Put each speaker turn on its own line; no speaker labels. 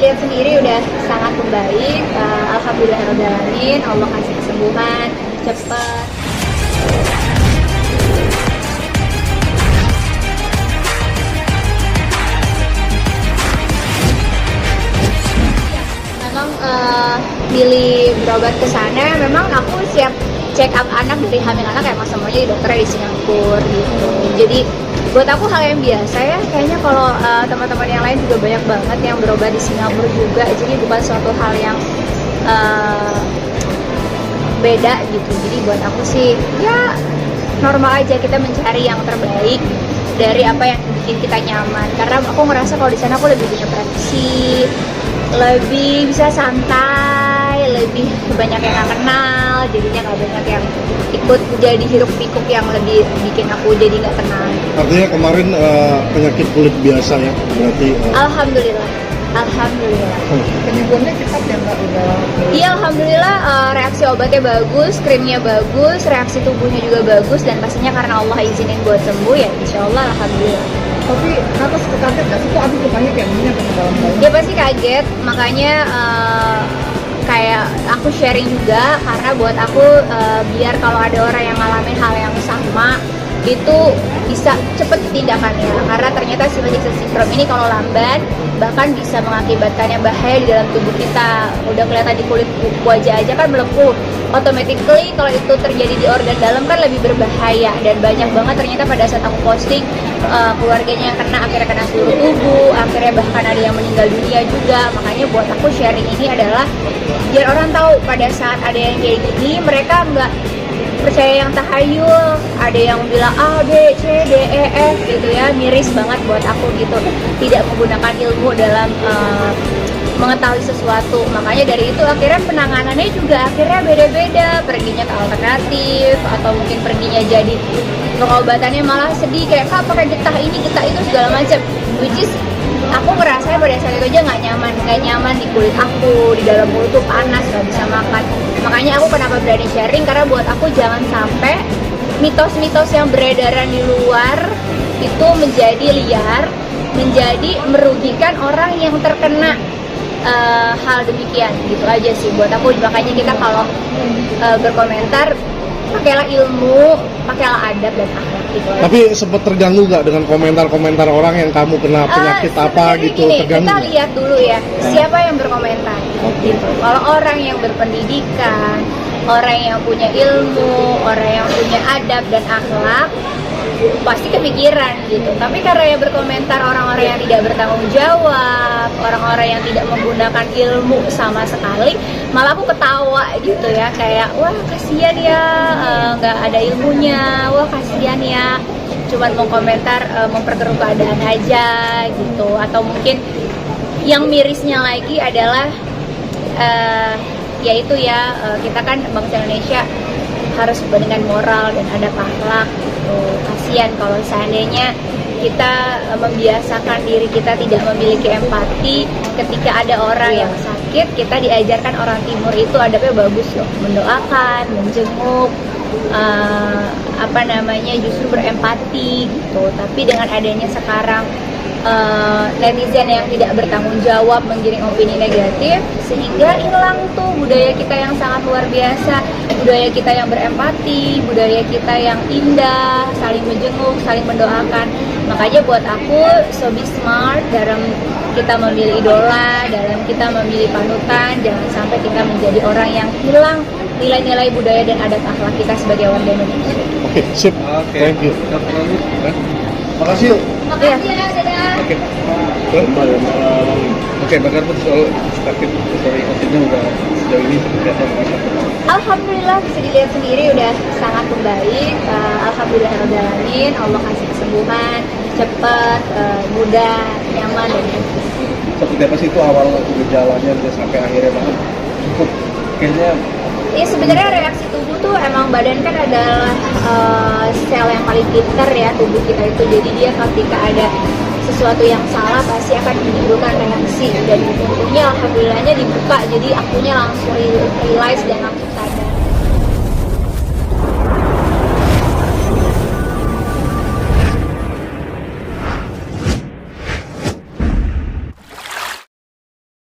lihat sendiri udah sangat membaik. Alhamdulillahirobbilalamin, Allah kasih kesembuhan cepat. Memang pilih berobat ke sana, memang aku siap check up anak dari hamil anak, emang semuanya di dokternya di Singapura gitu. Jadi buat aku hal yang biasa ya, kayaknya kalau teman-teman yang lain juga banyak banget yang berobat di Singapura juga, jadi bukan suatu hal yang beda gitu. Jadi buat aku sih ya normal aja, kita mencari yang terbaik dari apa yang bikin kita nyaman. Karena aku ngerasa kalau di sana aku lebih punya privasi, lebih bisa santai, lebih banyak yang gak kenal, jadinya gak banyak yang ikut jadi hiruk pikuk yang lebih bikin aku jadi gak tenang.
Artinya kemarin penyakit kulit biasa ya, berarti
Alhamdulillah.
Penyembuhannya cepat ya Mbak?
Iya, alhamdulillah, reaksi obatnya bagus, krimnya bagus, reaksi tubuhnya juga bagus, dan pastinya karena Allah izinin buat sembuh ya insya Allah alhamdulillah.
Tapi kenapa suka kaget nggak sih? Kok Abi banyak yang ini ke dalam-dalam?
Dia pasti kaget, makanya kayak aku sharing juga, karena buat aku biar kalau ada orang yang ngalamin hal yang sama itu bisa cepet tindakannya, karena ternyata sialisis sindrom ini kalau lamban bahkan bisa mengakibatkannya bahaya di dalam tubuh kita. Udah kelihatan di kulit wajah aja kan melepuh, automatically kalau itu terjadi di organ dalam kan lebih berbahaya. Dan banyak banget ternyata pada saat aku posting, keluarganya yang kena, akhirnya kena seluruh tubuh, akhirnya bahkan ada yang meninggal dunia juga. Makanya buat aku sharing ini adalah biar orang tahu pada saat ada yang kayak gini, mereka nggak percaya yang tahayul, ada yang bilang A, B, C, D, E, F gitu ya, miris banget buat aku gitu, tidak menggunakan ilmu dalam mengetahui sesuatu. Makanya dari itu akhirnya penanganannya juga akhirnya beda-beda, perginya ke alternatif, atau mungkin perginya jadi pengobatannya malah sedih, kayak Kak pakai getah ini, getah itu, segala macam, which is aku ngerasa pada saat itu aja nggak nyaman di kulit aku, di dalam mulut tuh panas, nggak bisa makan. Makanya aku kenapa berani sharing, karena buat aku jangan sampai mitos-mitos yang beredaran di luar itu menjadi liar, menjadi merugikan orang yang terkena hal demikian, gitu aja sih buat aku. Makanya kita kalau berkomentar, pakailah ilmu, pakailah adab dan akhlak gitu.
Tapi sempat terganggu nggak dengan komentar-komentar orang yang kamu kena penyakit apa gitu?
Gini,
terganggu
kita
nggak?
lihat dulu ya siapa yang berkomentar gitu. Kalau orang yang berpendidikan, orang yang punya ilmu, orang yang punya adab dan akhlak, pasti kepikiran gitu. Tapi karena yang berkomentar orang-orang yang tidak bertanggung jawab, orang-orang yang tidak menggunakan ilmu sama sekali, malah aku ketawa gitu ya, kayak wah kasihan ya, nggak ada ilmunya, wah kasihan ya, cuman mau komentar memperkeruh keadaan aja gitu. Atau mungkin yang mirisnya lagi adalah yaitu ya, kita kan bangsa Indonesia harus dengan moral dan adab akhlak gitu. Kasihan kalau seandainya kita membiasakan diri kita tidak memiliki empati ketika ada orang yang sakit. Kita diajarkan orang timur itu adabnya bagus loh, mendoakan, menjenguk, justru berempati gitu. Tapi dengan adanya sekarang netizen yang tidak bertanggung jawab menggiring opini negatif, sehingga hilang tuh budaya kita yang sangat luar biasa, budaya kita yang berempati, budaya kita yang indah, saling menjenguk, saling mendoakan. Makanya buat aku, so be smart dalam kita memilih idola, dalam kita memilih panutan. Jangan sampai kita menjadi orang yang hilang nilai-nilai budaya dan adat akhlak kita sebagai warga Indonesia.
Oke, sip. Thank you. Makasih.
Makasih ya, dadah.
Oke, bagaimana soal sakit dari COVID-nya udah sejauh ini seperti apa?
Alhamdulillah, bisa dilihat sendiri udah sangat membaik. Alhamdulillahirobbilalamin, Allah kasih kesembuhan cepat, mudah, nyaman dan etis.
Seperti apa sih itu awal gejalanya udah sampai akhirnya banget cukup kayaknya?
Ya sebenarnya reaksi tubuh tuh emang badan kan adalah sel yang paling pintar ya tubuh kita itu. Jadi dia ketika ada sesuatu yang salah pasti akan menimbulkan reaksi, dan untungnya alhamdulillahnya dibuka, jadi akunya langsung realize dan langsung